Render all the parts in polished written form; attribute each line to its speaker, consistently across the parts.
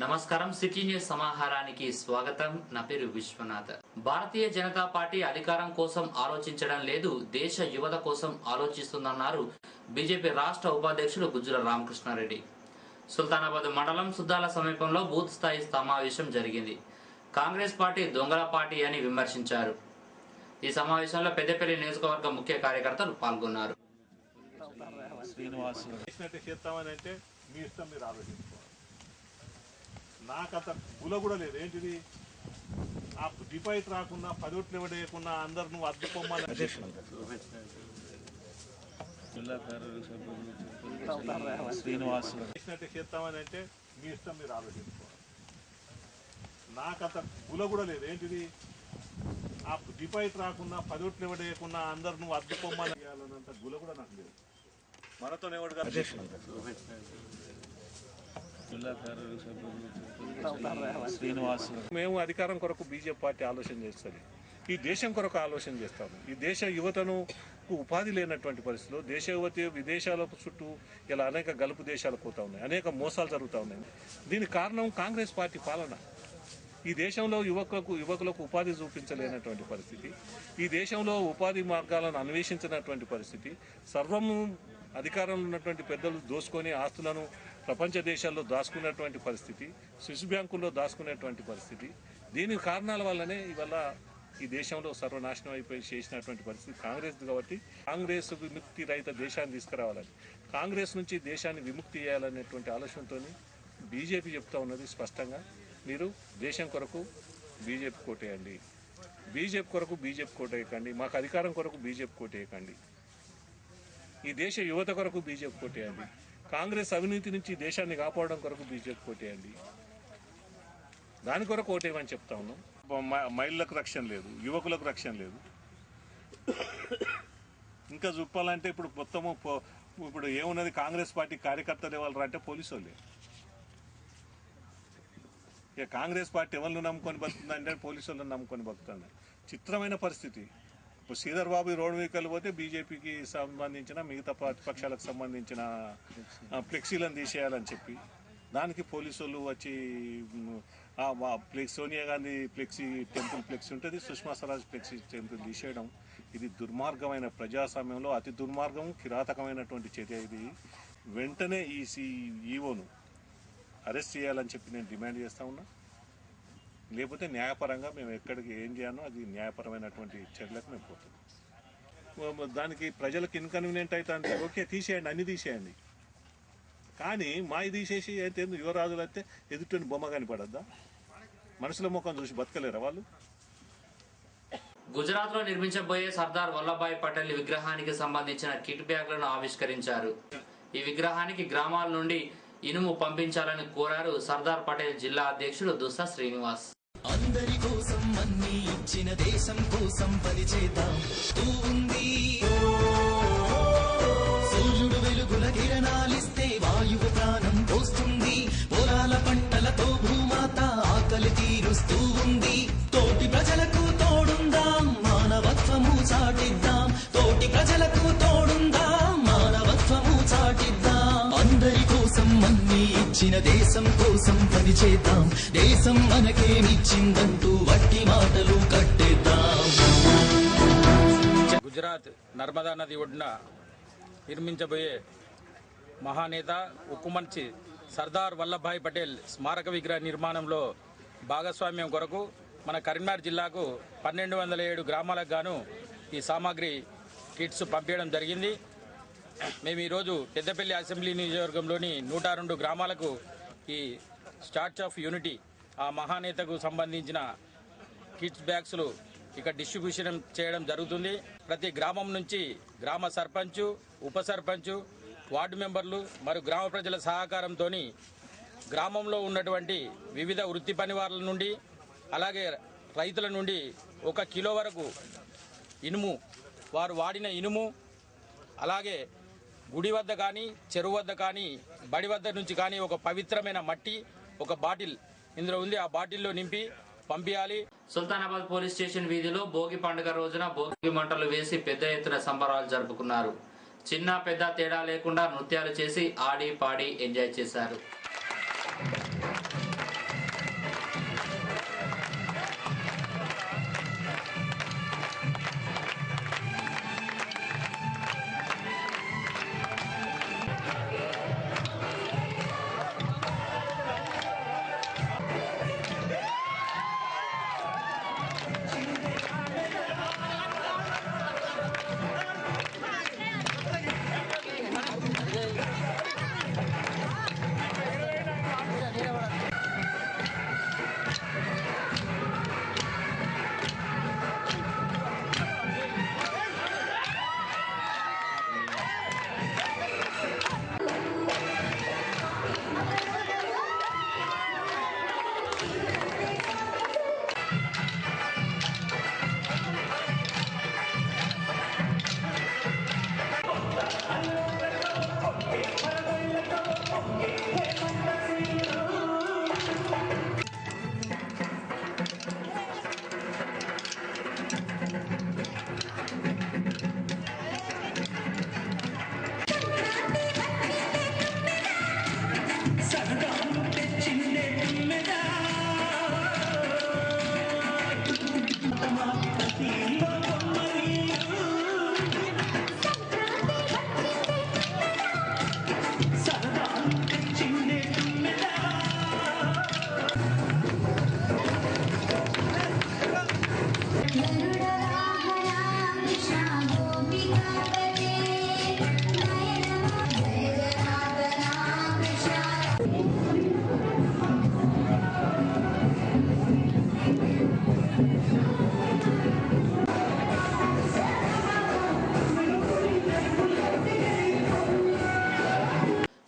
Speaker 1: నమస్కారం city news సమాహారానికి స్వాగతం. నా పేరు విశ్వనాథ్. భారతీయ జనతా పార్టీ అధికారం కోసం ఆలోచించడం లేదు, దేశ యువత కోసం ఆలోచిస్తుందన్నారు బీజేపీ రాష్ట్ర ఉపాధ్యక్షుడు గుజ్జుల రామకృష్ణారెడ్డి. సుల్తానాబాద్ మండలం సుద్దాల సమీపంలో బూత్ స్థాయి సమావేశం జరిగింది. కాంగ్రెస్ పార్టీ దొంగల పార్టీ అని విమర్శించారు. ఈ సమావేశంలో పెద్దపల్లి నియోజకవర్గ ముఖ్య కార్యకర్తలు పాల్గొన్నారు.
Speaker 2: నాకంత గుల కూడా లేదు. ఏంటిది ఆ డిపాజిట్ రాకుండా 10 ఓట్లు ఇవ్వడేయకుండా అందరు నువ్వు అద్దుకోమని చేస్తామని అంటే మీ ఇష్టం, మీరు ఆలోచించుకోవాలి. నాకంత గుల కూడా లేదు. ఏంటిది ఆ డిపాజిట్ రాకుండా 10 ఓట్లు ఇవ్వడేయకుండా అందరు నువ్వు అద్దుకోమని చేయాలన్నంత గుల కూడా నాకు లేదు. మనతో ఎవడు మేము అధికారం కొరకు బీజేపీ పార్టీ ఆలోచన చేస్తుంది. ఈ దేశం కొరకు ఆలోచన చేస్తాము. ఈ దేశ యువతను ఉపాధి లేనటువంటి పరిస్థితుల్లో దేశ యువత విదేశాల చుట్టూ ఇలా అనేక గల్పు దేశాలు పోతా ఉన్నాయి, అనేక మోసాలు జరుగుతూ ఉన్నాయి. దీనికి కారణం కాంగ్రెస్ పార్టీ పాలన. ఈ దేశంలో యువకులకు ఉపాధి చూపించలేనటువంటి పరిస్థితి, ఈ దేశంలో ఉపాధి మార్గాలను అన్వేషించినటువంటి పరిస్థితి, సర్వము అధికారంలో ఉన్నటువంటి పెద్దలు దోసుకొని ఆస్తులను ప్రపంచ దేశాల్లో దాచుకున్నటువంటి పరిస్థితి, స్విస్ బ్యాంకుల్లో దాచుకునేటువంటి పరిస్థితి. దీని కారణాల వల్లనే ఇవాళ ఈ దేశంలో సర్వనాశనం అయిపోయి చేసినటువంటి పరిస్థితి కాంగ్రెస్. కాబట్టి కాంగ్రెస్ విముక్తి రహిత దేశాన్ని తీసుకురావాలని, కాంగ్రెస్ నుంచి దేశాన్ని విముక్తి చేయాలనేటువంటి ఆలోచనతో బీజేపీ చెప్తా ఉన్నది స్పష్టంగా. మీరు దేశం కొరకు బీజేపీ కోటేయండి, బీజేపీ కొరకు బీజేపీ కోటేయకండి, మాకు అధికారం కొరకు బీజేపీ కోటేయకండి, ఈ దేశ యువత కొరకు బీజేపీ కోటేయండి, కాంగ్రెస్ అవినీతి నుంచి దేశాన్ని కాపాడడం కొరకు బీజేపీ కోటేయండి, దాని కొరకు ఓటేయమని చెప్తా ఉన్నాం. మహిళలకు రక్షణ లేదు, యువకులకు రక్షణ లేదు. ఇంకా చెప్పాలంటే ఇప్పుడు ఏమున్నది, కాంగ్రెస్ పార్టీ కార్యకర్తలు ఎవరు అంటే పోలీసు వాళ్ళే. ఇక కాంగ్రెస్ పార్టీ ఎవరిని నమ్ముకొని బతుకుతుందంటే పోలీసు వాళ్ళని నమ్ముకొని బతుకుతుంది. చిత్రమైన పరిస్థితి. ఇప్పుడు శ్రీధర్ బాబు రోడ్డు వెహికల్ పోతే బీజేపీకి సంబంధించిన మిగతా ప్రతిపక్షాలకు సంబంధించిన ఫ్లెక్సీలను తీసేయాలని చెప్పి దానికి పోలీసు వాళ్ళు వచ్చి సోనియా గాంధీ టెంపుల్ ఫ్లెక్సీ ఉంటుంది, సుష్మా స్వరాజ్ ఫ్లెక్సీ టెంపుల్ తీసేయడం, ఇది దుర్మార్గమైన ప్రజాస్వామ్యంలో అతి దుర్మార్గం, కిరాతకమైనటువంటి చర్య. ఇది వెంటనే ఈ ఈవోను అరెస్ట్ చేయాలని చెప్పి నేను డిమాండ్ చేస్తా ఉన్నా. లేకపోతే న్యాయపరంగా మేము ఎక్కడికి ఏం చేయాలో అది న్యాయపరమైనటువంటి చర్యలకు మేము పోతాం. దానికి ప్రజలకు ఇన్కన్వీనియంట్ అవుతుంది. ఓకే, తీసేయండి, అన్ని తీసేయండి. కానీ మాయి తీసేసి అయితే యువరాజులు అయితే ఎదుటిని బొమ్మ కనిపడద్దా? మనుషుల ముఖం చూసి బతకలేరా వాళ్ళు?
Speaker 1: గుజరాత్ లో నిర్మించబోయే సర్దార్ వల్లభాయ్ పటేల్ విగ్రహానికి సంబంధించిన కిట్ బ్యాగ్లను ఆవిష్కరించారు. ఈ విగ్రహానికి గ్రామాల నుండి ఇనుము పంపించాలని కోరారు సర్దార్ పటేల్ జిల్లా అధ్యక్షుడు దుస్సా శ్రీనివాస్.
Speaker 3: అందరి కోసం అన్ని ఇచ్చిన దేశం కోసం పనిచేద్దాం. సూర్యుడు వెలుగుల కిరణాలిస్తే వాయువు ప్రాణం పోస్తుంది. పొలాల పంటలతో భూమాత ఆకలి తీరుస్తూ ఉంది. తోటి ప్రజలకు తోడుందాం, మానవత్వము చాటిద్దాం. తోటి ప్రజలకు తోడుందాం, మానవత్వము చాటిద్దాం. అందరి కోసం అన్ని ఇచ్చిన దేశం కోసం పనిచేద్దాం. దేశం మనకేమిచ్చిందంటూ వట్టి మాటలు కట్టేద్దాం.
Speaker 4: గుజరాత్ నర్మదా నది ఒడ్డున నిర్మించబోయే మహానేత ఉక్కుమంచి సర్దార్ వల్లభాయ్ పటేల్ స్మారక విగ్రహ నిర్మాణంలో భాగస్వామ్యం కొరకు మన కరీంనగర్ జిల్లాకు 1207 గ్రామాలకు గాను ఈ సామాగ్రి కిట్స్ పంపించడం జరిగింది. మేము ఈరోజు పెద్దపల్లి అసెంబ్లీ నియోజకవర్గంలోని 102 గ్రామాలకు ఈ స్టాచ్యూ ఆఫ్ యూనిటీ ఆ మహానేతకు సంబంధించిన కిట్స్ బ్యాగ్స్లు ఇక్కడ డిస్ట్రిబ్యూషన్ చేయడం జరుగుతుంది. ప్రతి గ్రామం నుంచి గ్రామ సర్పంచ్, ఉప సర్పంచ్, వార్డు మెంబర్లు మరియు గ్రామ ప్రజల సహకారంతో గ్రామంలో ఉన్నటువంటి వివిధ వృత్తి పనివారుల నుండి అలాగే రైతుల నుండి 1 కిలో వరకు ఇనుము, వారు వాడిన ఇనుము, అలాగే గుడి వద్ద కానీ చెరువు వద్ద కానీ బడి వద్ద నుంచి కానీ ఒక పవిత్రమైన మట్టి, ఒక బాటిల్ ఇందులో ఉంది, ఆ బాటిల్లో నింపి పంపించాలి.
Speaker 1: సుల్తానాబాద్ పోలీస్ స్టేషన్ వీధిలో భోగి పండుగ రోజున భోగి మంటలు వేసి పెద్ద ఎత్తున సంబరాలు జరుపుకున్నారు. చిన్న పెద్ద తేడా లేకుండా నృత్యాలు చేసి ఆడి పాడి ఎంజాయ్ చేశారు.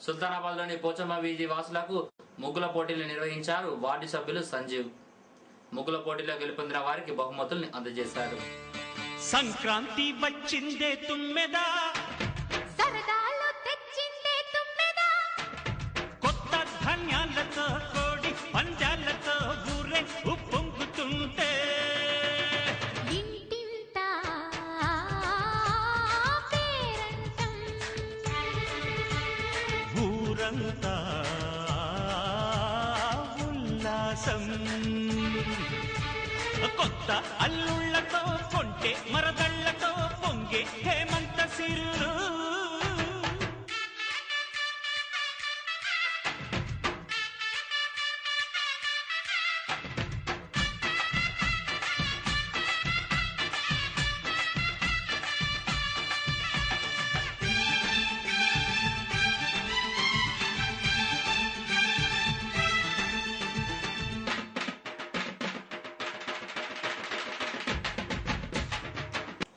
Speaker 1: సుల్తానాబాద్లోని పోచమ్మ వీధి వాసులకు ముగ్గుల పోటీలు నిర్వహించారు వార్డు సభ్యులు సంజీవ్. ముగ్గుల పోటీలో గెలుపొందిన వారికి బహుమతుల్ని అందజేశారు.
Speaker 5: సంక్రాంతి వచ్చిందే తుమ్మెదా,
Speaker 6: సరదాలు తెచ్చిందే తుమ్మెదా,
Speaker 5: కొత్త ధాన్యాలతో కోడి పంజాలతో ఊరే ఉప్పొంగుతుంటే
Speaker 6: ఇంటింట పేరంటం,
Speaker 5: ఊరంతా ఉల్లాసం. కొత్త అల్లుళ్లతో కొంటే మరదళ్లతో పొంగే హేమంత సిరులు.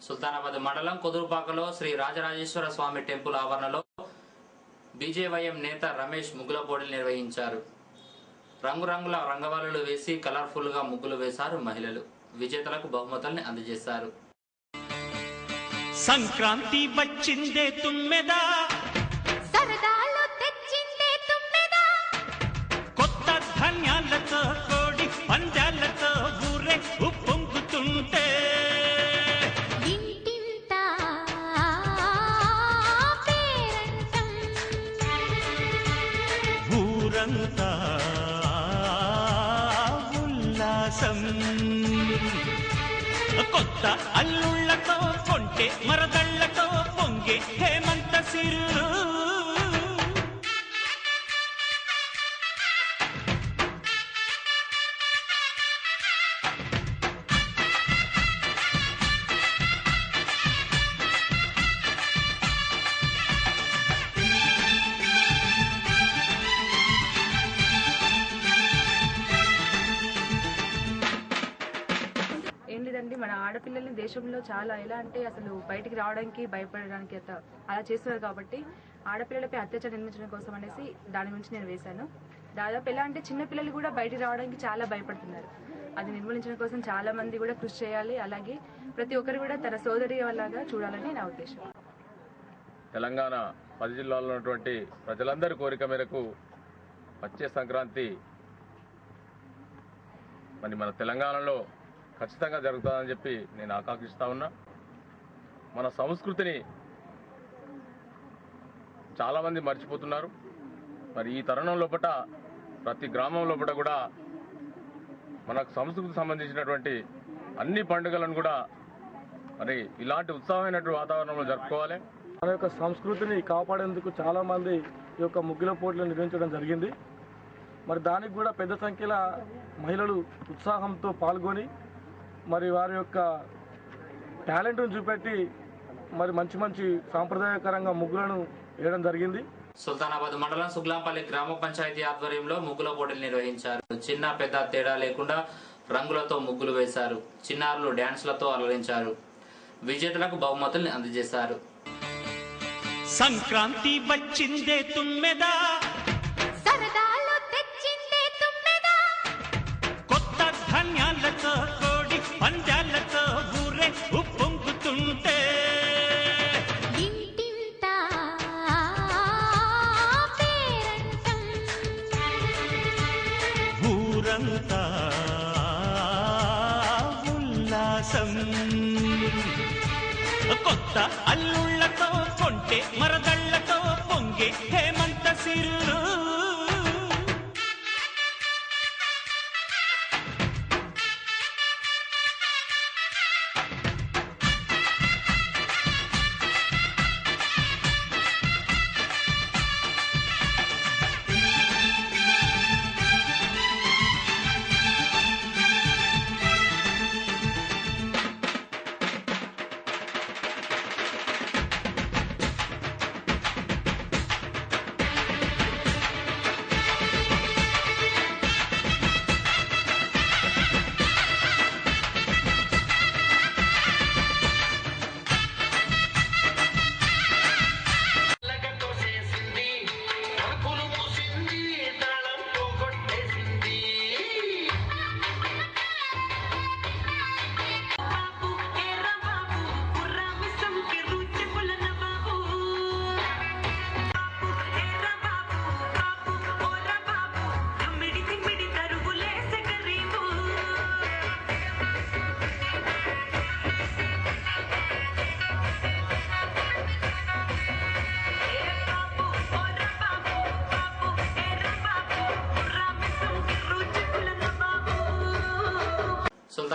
Speaker 1: సుల్తానాబాద్ మండలం కుదురుపాకలో శ్రీ రాజరాజేశ్వర స్వామి టెంపుల్ ఆవరణలో బీజేవైఎం నేత రమేష్ ముగ్గుల పోటీలు నిర్వహించారు. రంగురంగుల రంగవల్లులు వేసి కలర్ఫుల్ గా ముగ్గులు వేశారు మహిళలు. విజేతలకు బహుమతుల్ని అందజేశారు.
Speaker 5: సంక్రాంతి వచ్చిందే తుమ్మెదా,
Speaker 6: సరదాలు తెచ్చిందే తుమ్మెదా,
Speaker 5: కొత్త ధాన్యాలతో కోడి పంజాలతో ఊరే ఉప్పొంగుతుంటే
Speaker 6: ఇంటింట పేరంటం,
Speaker 5: ఊరంతా ఉల్లాసం. కొత్త అల్లుళ్లతో కొంటే మరదళ్లతో పొంగే హేమంత సిరులు.
Speaker 7: ఏం లేదండి, మన ఆడపిల్లల్ని దేశంలో చాలా ఎలా అంటే అసలు బయటికి రావడానికి భయపడడానికి అలా చేస్తున్నారు. కాబట్టి ఆడపిల్లలపై అత్యాచారం నిర్మించడం కోసం అనేసి దాని గురించి నేను వేశాను. దాదాపు ఎలా అంటే చిన్నపిల్లలు కూడా బయటికి రావడానికి చాలా భయపడుతున్నారు. అది నిర్మూలించడం కోసం చాలా మంది కూడా కృషి చేయాలి. అలాగే ప్రతి ఒక్కరు కూడా తన సోదరి లాగా చూడాలని నా ఉద్దేశం.
Speaker 8: తెలంగాణ 10 జిల్లాల్లో ఉన్నటువంటి ప్రజలందరి కోరిక మేరకు వచ్చే సంక్రాంతి మన తెలంగాణలో ఖచ్చితంగా జరుగుతుందని చెప్పి నేను ఆకాంక్షిస్తా ఉన్నా. మన సంస్కృతిని చాలామంది మర్చిపోతున్నారు. మరి ఈ తరుణం లోపల ప్రతి గ్రామం లోపల కూడా మనకు సంస్కృతికి సంబంధించినటువంటి అన్ని పండుగలను కూడా మరి ఇలాంటి ఉత్సాహమైనటువంటి వాతావరణంలో జరుపుకోవాలి.
Speaker 9: మన యొక్క సంస్కృతిని కాపాడేందుకు చాలామంది ఈ యొక్క ముగ్గుల పోటీలు నిర్వహించడం జరిగింది. మరి దానికి కూడా పెద్ద సంఖ్యలో మహిళలు ఉత్సాహంతో పాల్గొని మరి వారి యొక్క టాలెంట్ను చూపెట్టి మరి మంచి మంచి సాంప్రదాయకరంగా ముగ్గులను వేయడం జరిగింది.
Speaker 1: సుల్తానాబాద్ మండలం సుగ్లాంపల్లి గ్రామ పంచాయతీ ఆధ్వర్యంలో ముగ్గుల పోటీలు నిర్వహించారు. చిన్న పెద్ద తేడా లేకుండా రంగులతో ముగ్గులు వేశారు. చిన్నారులు డ్యాన్స్లతో అలరించారు. విజేతలకు బహుమతుల్ని అందజేశారు.
Speaker 5: సంక్రాంతి వచ్చిందే తుమ్మెదా,
Speaker 6: సరదాలు తెచ్చిందే తుమ్మెదా,
Speaker 5: కొత్త ధాన్యాలతో కోడి పంజాలతో ఊరే ఉప్పొంగుతుంటే
Speaker 6: ఇంటింట పేరంటం,
Speaker 5: ఊరంతా ఉల్లాసం. కొత్త అల్లుళ్లతో కొంటే మరదళ్లతో పొంగే హేమంత సిరులు.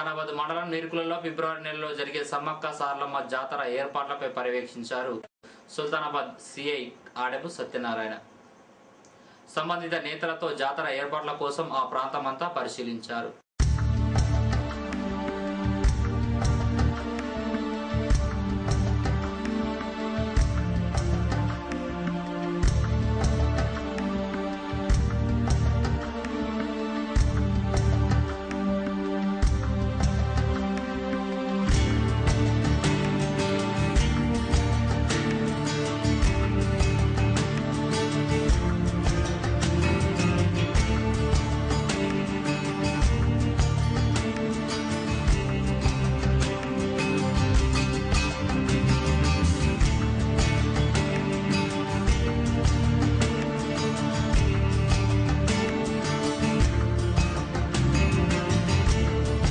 Speaker 1: సుల్తానాబాద్ మండలం నీర్కులలో ఫిబ్రవరి నెలలో జరిగే సమ్మక్క సారలమ్మ జాతర ఏర్పాట్లపై పర్యవేక్షించారు సుల్తానాబాద్ సిఐ ఆడెపు సత్యనారాయణ. సంబంధిత నేతలతో జాతర ఏర్పాట్ల కోసం ఆ ప్రాంతమంతా పరిశీలించారు.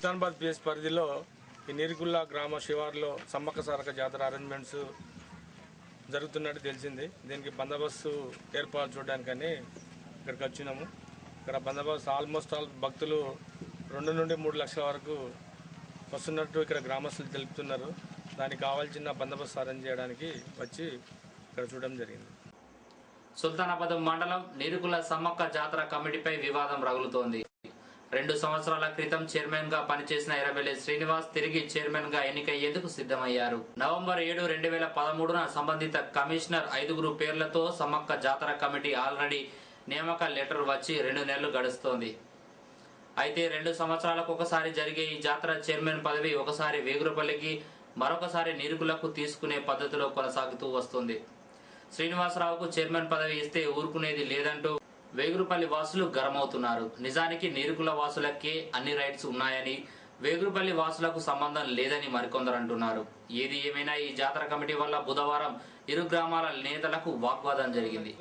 Speaker 9: సుల్తానాబాద్ పిఎస్ పరిధిలో ఈ నీర్కుల్లా గ్రామ శివార్లో సమ్మక్క సారక్క జాతర అరేంజ్మెంట్స్ జరుగుతున్నట్టు తెలిసింది. దీనికి బందోబస్తు ఏర్పాటు చూడడానికని ఇక్కడికి వచ్చినాము. ఇక్కడ బందోబస్తు ఆల్మోస్ట్ ఆల్ భక్తులు 2 నుండి 3 లక్షల వరకు వస్తున్నట్టు ఇక్కడ గ్రామస్తులు తెలుపుతున్నారు. దానికి కావాల్సిన బందోబస్తు అరేంజ్ చేయడానికి వచ్చి ఇక్కడ చూడడం జరిగింది.
Speaker 1: సుల్తానాబాద్ మండలం నీరుకుల సమ్మక్క జాతర కమిటీపై వివాదం రగులుతోంది. 2 సంవత్సరాల క్రితం చైర్మన్ గా పనిచేసిన ఎర్రబెల్లి శ్రీనివాస్ తిరిగి చైర్మన్ గా ఎన్నికయ్యేందుకు సిద్ధమయ్యారు. నవంబర్ 7, 2013న సంబంధిత కమిషనర్ 5 పేర్లతో సమ్మక్క జాతర కమిటీ ఆల్రెడీ నియామక లెటర్ వచ్చి 2 నెలలు గడుస్తోంది. అయితే 2 సంవత్సరాలకు ఒకసారి జరిగే ఈ జాతర చైర్మన్ పదవి ఒకసారి వేగురుపల్లికి మరొకసారి నీరుకులకు తీసుకునే పద్ధతిలో కొనసాగుతూ వస్తుంది. శ్రీనివాసరావుకు చైర్మన్ పదవి ఇస్తే ఊరుకునేది లేదంటూ వేగురుపల్లి వాసులు గరమవుతున్నారు. నిజానికి నీరుకుల వాసులకే అన్ని రైట్స్ ఉన్నాయని, వేగురుపల్లి వాసులకు సంబంధం లేదని మరికొందరు అంటున్నారు. ఏది ఏమైనా ఈ జాతర కమిటీ వల్ల బుధవారం ఇరు గ్రామాల నేతలకు వాగ్వాదం జరిగింది.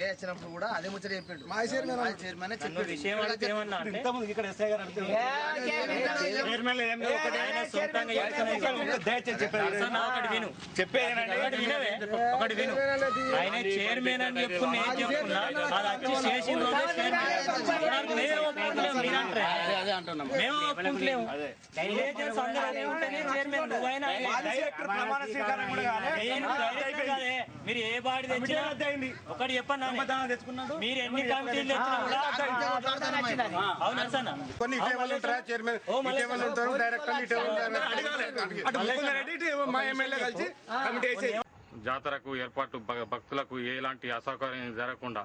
Speaker 10: వచ్చినప్పుడు కూడా అదే ముచ్చట చెప్పిండు.
Speaker 5: ఆయన చైర్మన్ అని చెప్పుకున్నా ఏం చెప్పుకున్నా అది వచ్చి చేసింది మేము ఒప్పుకుంటలేము. మీరు ఏ బాడీ తెచ్చినా ఒకటి చెప్పండి, మీరు ఎన్ని కమిటీలు తెచ్చినా కూడా అవునా సార్
Speaker 8: జాతరకు ఏర్పాటు భక్తులకు ఎలాంటి అసౌకర్యం జరగకుండా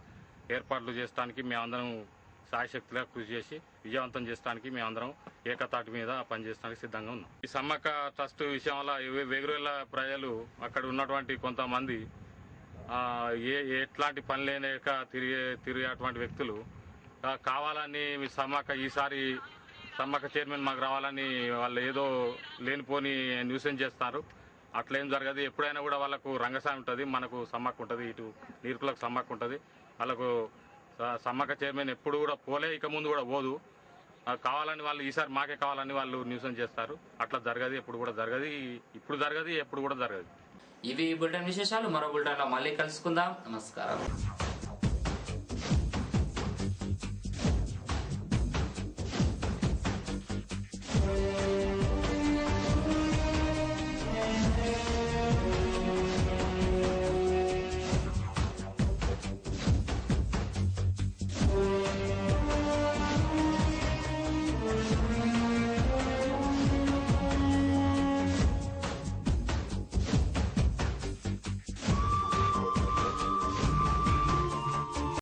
Speaker 8: ఏర్పాట్లు చేయడానికి మేమందరం సాయశక్తిగా కృషి చేసి విజయవంతం చేయడానికి మేమందరం ఏకతాటి మీద పనిచేయడానికి సిద్ధంగా ఉన్నాం. ఈ సమ్మక్క ట్రస్ట్ విషయంలో వేగురుల ప్రజలు అక్కడ ఉన్నటువంటి కొంతమంది ఎట్లాంటి పని లేక తిరిగేటువంటి వ్యక్తులు కావాలని ఈసారి సమ్మక్క చైర్మన్ మాకు రావాలని వాళ్ళు ఏదో లేనిపోని న్యూసెన్స్ చేస్తారు. అట్లేం జరగదు. ఎప్పుడైనా కూడా వాళ్ళకు రంగసామి ఉంటుంది, మనకు సమ్మక్క ఉంటుంది, ఇటు నీరుకులకు సమ్మక్క ఉంటుంది. వాళ్ళకు సమ్మక్క చైర్మన్ ఎప్పుడు కూడా పోలే, ఇక ముందు కూడా పోదు. కావాలని వాళ్ళు ఈసారి మాకే కావాలని వాళ్ళు న్యూసెన్స్ చేస్తారు. అట్లా జరగదు, ఎప్పుడు కూడా జరగదు, ఇప్పుడు జరగదు, ఎప్పుడు కూడా జరగదు.
Speaker 1: ఇవి బులెటిన్ విశేషాలు. మరో బులెటిన్లో మళ్ళీ కలుసుకుందాం. నమస్కారం.